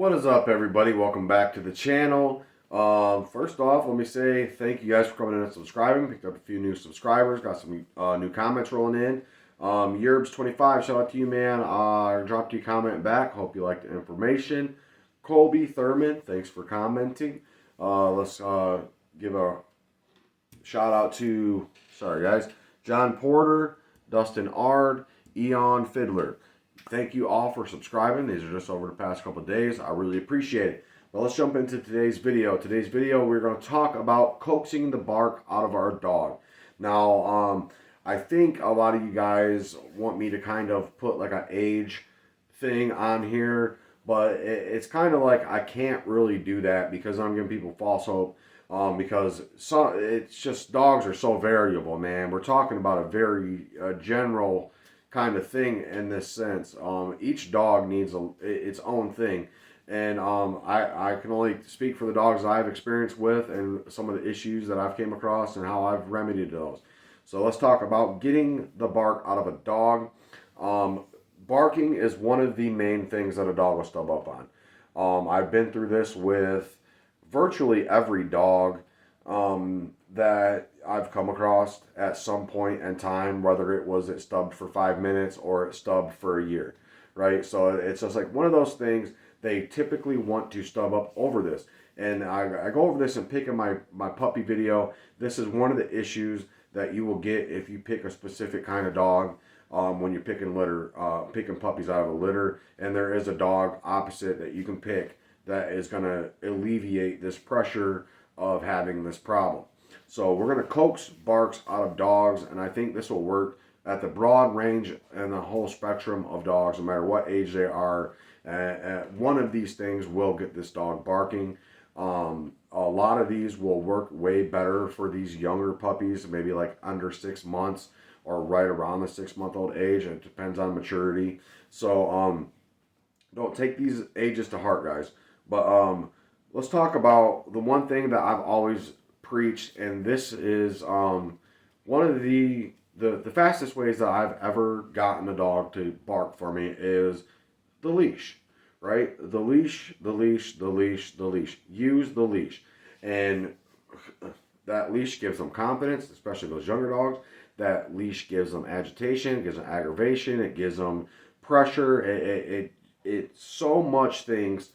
What is up, everybody? Welcome back to the channel. First off, let me say thank you guys for coming in and subscribing. Picked up a few new subscribers, got some new comments rolling in. Yerbs25, shout out to you, man. I dropped you a comment back. Hope you liked the information. Colby Thurman, thanks for commenting. Let's give a shout out to, sorry guys, John Porter, Dustin Ard, Eon Fiddler. Thank you all for subscribing. These are just over the past couple of days. I really appreciate it. But let's jump into today's video. Today's video, we're going to talk about coaxing the bark out of our dog. Now, I think a lot of you guys want me to kind of put like an age thing on here, but it's kind of like I can't really do that because I'm giving people false hope. Because it's just dogs are so variable, man. We're talking about a very general kind of thing in this sense. Each dog needs its own thing, and I can only speak for the dogs I've experienced with and some of the issues that I've came across and how I've remedied those. So let's talk about getting the bark out of a dog. Barking is one of the main things that a dog will stub up on. I've been through this with virtually every dog that I've come across at some point in time, whether it stubbed for 5 minutes or it stubbed for a year, right? So it's just like one of those things. They typically want to stub up over this. And I go over this and pick in my puppy video. This is one of the issues that you will get if you pick a specific kind of dog when you're picking picking puppies out of a litter. And there is a dog opposite that you can pick that is going to alleviate this pressure of having this problem. So we're going to coax barks out of dogs, and I think this will work at the broad range and the whole spectrum of dogs, no matter what age they are. One of these things will get this dog barking. A lot of these will work way better for these younger puppies, maybe like under 6 months or right around the 6-month-old age. It depends on maturity. So don't take these ages to heart, guys. But let's talk about the one thing that I've always preached, and this is one of the fastest ways that I've ever gotten a dog to bark for me is the leash, right? The leash, the leash, the leash, the leash. Use the leash. And that leash gives them confidence, especially those younger dogs. That leash gives them agitation, it gives them aggravation, it gives them pressure. It's so much things.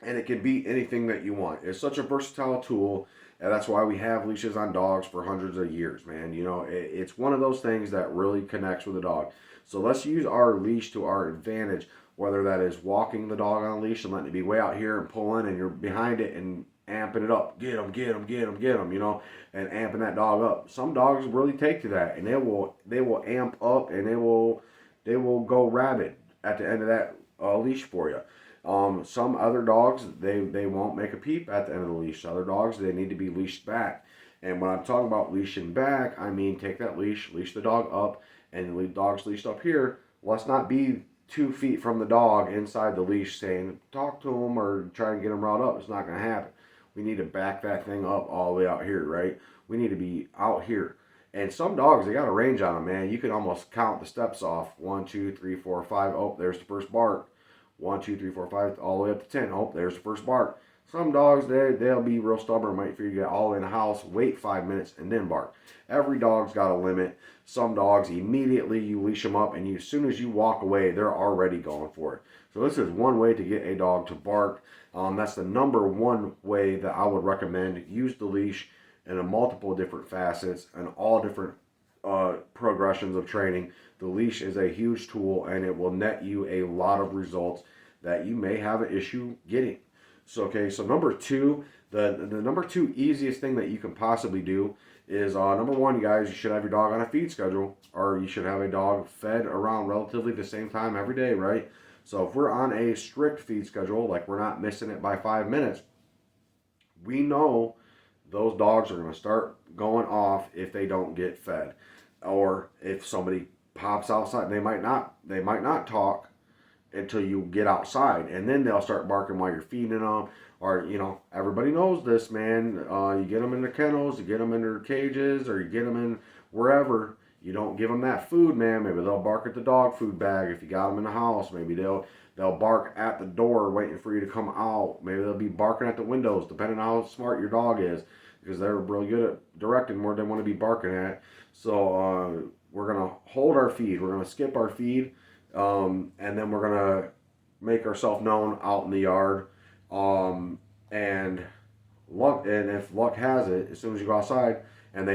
And it can be anything that you want. It's such a versatile tool, and that's why we have leashes on dogs for hundreds of years, man. You know, it's one of those things that really connects with the dog. So let's use our leash to our advantage, whether that is walking the dog on a leash and letting it be way out here and pulling, and you're behind it and amping it up. Get them, get them, get them, get them, you know, and amping that dog up. Some dogs really take to that, and they will amp up, and they will go rabid at the end of that leash for you. Some other dogs, they won't make a peep at the end of the leash. Other dogs, they need to be leashed back. And when I'm talking about leashing back, I mean take that leash the dog up, and the dog's leashed up here. Let's not be 2 feet from the dog inside the leash saying, talk to him or try and get him riled up. It's not going to happen. We need to back that thing up all the way out here, right? We need to be out here. And some dogs, they got a range on them, man. You can almost count the steps off. 1, 2, 3, 4, 5. Oh, there's the first bark. 1, 2, 3, 4, 5, all the way up to 10. Oh, there's the first bark. Some dogs, they'll be real stubborn, might figure you get all in the house, wait 5 minutes, and then bark. Every dog's got a limit. Some dogs, immediately you leash them up, and as soon as you walk away, they're already going for it. So this is one way to get a dog to bark. That's the number one way that I would recommend. Use the leash in a multiple different facets and all different progressions of training. The leash is a huge tool, and it will net you a lot of results that you may have an issue getting. So number two, the number two easiest thing that you can possibly do is number one, guys, you should have your dog on a feed schedule, or you should have a dog fed around relatively the same time every day, right? So if we're on a strict feed schedule, like we're not missing it by 5 minutes, we know those dogs are going to start going off if they don't get fed, or if somebody pops outside. They might not talk until you get outside, and then they'll start barking while you're feeding them. Or, you know, everybody knows this, man. You get them in the kennels, you get them in their cages, or you get them in wherever. You don't give them that food, man. Maybe they'll bark at the dog food bag if you got them in the house. Maybe they'll They'll bark at the door waiting for you to come out. Maybe they'll be barking at the windows, depending on how smart your dog is, because they're really good at directing where they want to be barking at. So we're going to hold our feed. We're going to skip our feed, and then we're going to make ourselves known out in the yard. And if luck has it, as soon as you go outside and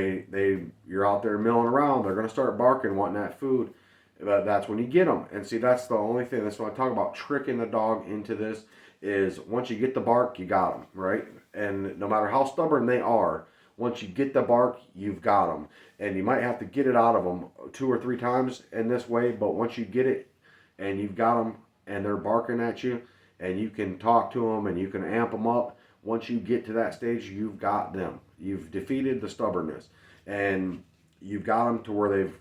you're out there milling around, they're going to start barking, wanting that food. But that's when you get them. And see, that's the only thing. That's when I talk about tricking the dog into this, is once you get the bark, you got them, right? And no matter how stubborn they are, once you get the bark, you've got them. And you might have to get it out of them 2 or 3 times in this way, but once you get it and you've got them and they're barking at you, and you can talk to them and you can amp them up, once you get to that stage, you've got them. You've defeated the stubbornness, and you've got them to where they've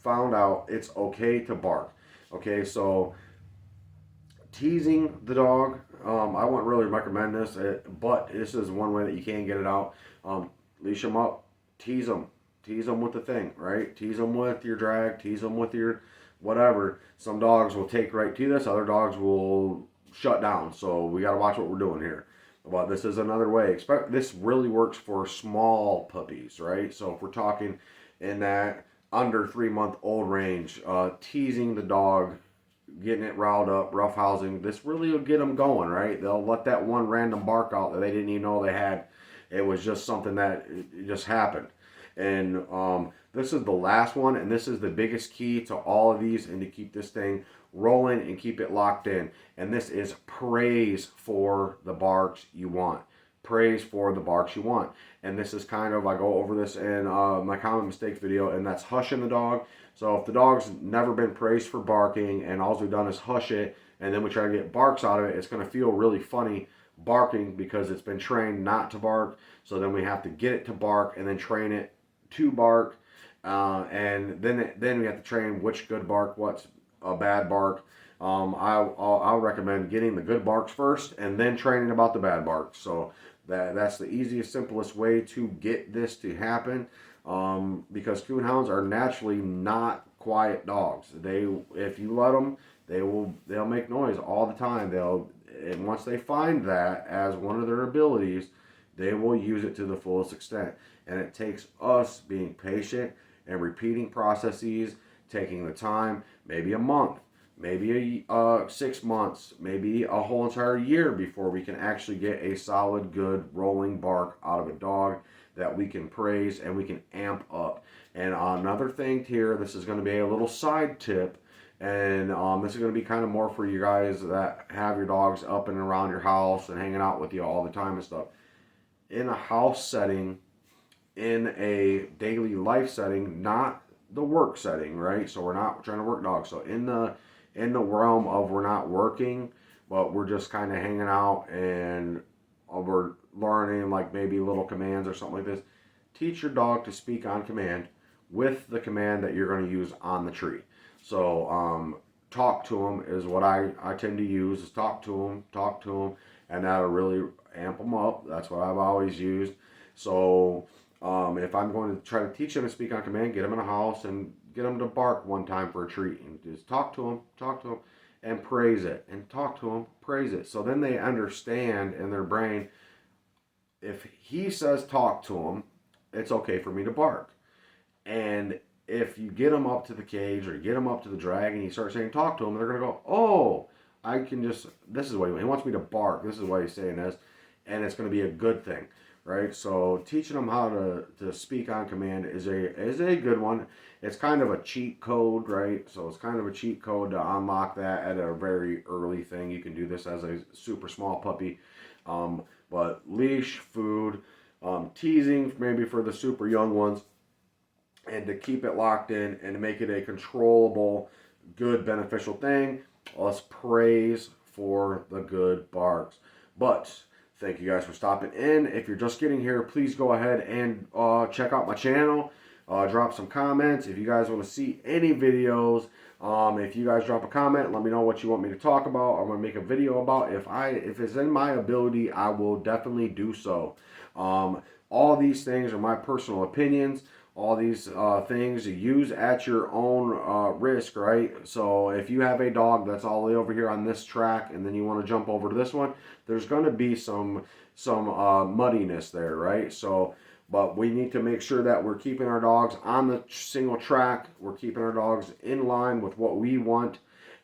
found out it's okay to bark. Okay, so teasing the dog, I wouldn't really recommend this, but this is one way that you can get it out. Leash them up, tease them with the thing, right? Tease them with your drag, tease them with your whatever. Some dogs will take right to this, other dogs will shut down. So we got to watch what we're doing here. But this is another way. This really works for small puppies, right? So if we're talking in that under 3-month-old range, teasing the dog, getting it riled up, roughhousing, this really will get them going, right? They'll let that one random bark out that they didn't even know they had. It was just something that just happened. And this is the last one, and this is the biggest key to all of these, and to keep this thing rolling and keep it locked in. And this is praise for the barks you want. Praise for the barks you want. And this is kind of, I go over this in my common mistakes video, and that's hushing the dog. So if the dog's never been praised for barking, and all we've done is hush it, and then we try to get barks out of it, it's going to feel really funny barking because it's been trained not to bark. So then we have to get it to bark and then train it to bark, and then we have to train which good bark, what's a bad bark. I'll recommend getting the good barks first and then training about the bad barks. So that's the easiest, simplest way to get this to happen, because Coonhounds are naturally not quiet dogs. If you let them, they'll make noise all the time. And once they find that as one of their abilities, they will use it to the fullest extent. And it takes us being patient and repeating processes, taking the time, maybe a month, maybe 6 months, maybe a whole entire year before we can actually get a solid, good, rolling bark out of a dog that we can praise and we can amp up. And another thing here, this is going to be a little side tip, and this is going to be kind of more for you guys that have your dogs up and around your house and hanging out with you all the time and stuff. In a house setting, in a daily life setting, not the work setting, right? So we're not trying to work dogs. So in the realm of we're not working, but we're just kind of hanging out and we're learning like maybe little commands or something like this. Teach your dog to speak on command with the command that you're going to use on the tree. So talk to them is what I tend to use, is talk to them, and that'll really amp them up. That's what I've always used. So if I'm going to try to teach them to speak on command, get them in a house and get them to bark one time for a treat, and just talk to them, and praise it, and talk to them, praise it. So then they understand in their brain, if he says talk to him, it's okay for me to bark. And if you get them up to the cage or you get them up to the drag and you start saying talk to them, they're going to go, oh, I can just, this is what he wants me to bark. This is why he's saying this. And it's going to be a good thing, right? So teaching them how to speak on command is a good one. It's kind of a cheat code, right? So it's kind of a cheat code to unlock that at a very early thing. You can do this as a super small puppy. But leash, food, teasing maybe for the super young ones, and to keep it locked in and to make it a controllable, good, beneficial thing, let's praise for the good barks. But thank you guys for stopping in. If you're just getting here, please go ahead and check out my channel. Drop some comments if you guys want to see any videos. If you guys drop a comment, let me know what you want me to talk about. I'm going to make a video about. If it's in my ability, I will definitely do so. All these things are my personal opinions. all these things use at your own risk, right? So if you have a dog that's all the way over here on this track and then you want to jump over to this one, there's going to be some muddiness there, right? So but we need to make sure that we're keeping our dogs on the single track, we're keeping our dogs in line with what we want,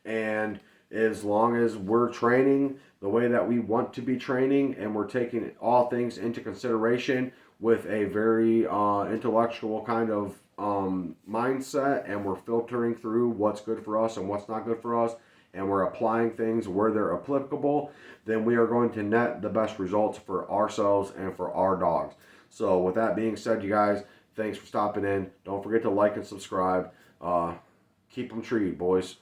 and as long as we're training the way that we want to be training and we're taking all things into consideration with a very intellectual kind of mindset, and we're filtering through what's good for us and what's not good for us, and we're applying things where they're applicable, then we are going to net the best results for ourselves and for our dogs. So with that being said, you guys, thanks for stopping in. Don't forget to like and subscribe. Keep them treated, boys.